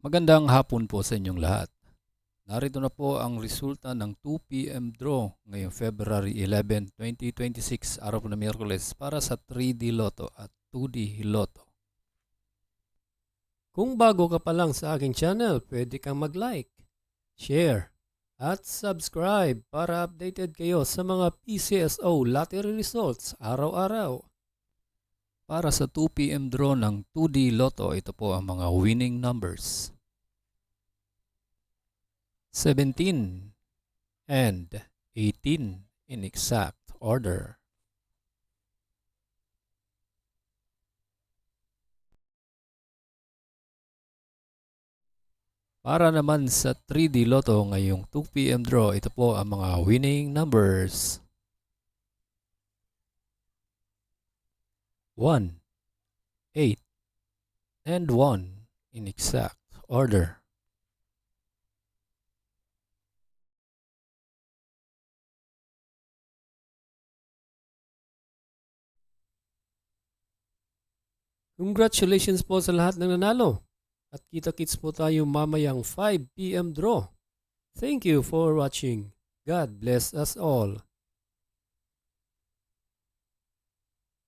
Magandang hapon po sa inyong lahat. Narito na po ang resulta ng 2 p.m. draw ngayong February 11, 2026, araw po na Miyerkules para sa 3D Lotto at 2D Lotto. Kung bago ka pa lang sa aking channel, pwede kang mag-like, share, at subscribe para updated kayo sa mga PCSO lottery results araw-araw. Para sa 2 p.m. draw ng 2D Lotto, ito po ang mga winning numbers. 17 and 18 in exact order. Para naman sa 3D Lotto ngayong 2 p.m. draw, ito po ang mga winning numbers. 1, 8, and 1 in exact order. Congratulations po sa lahat ng nanalo. At kita-kits po tayo mamayang 5 p.m. draw. Thank you for watching. God bless us all.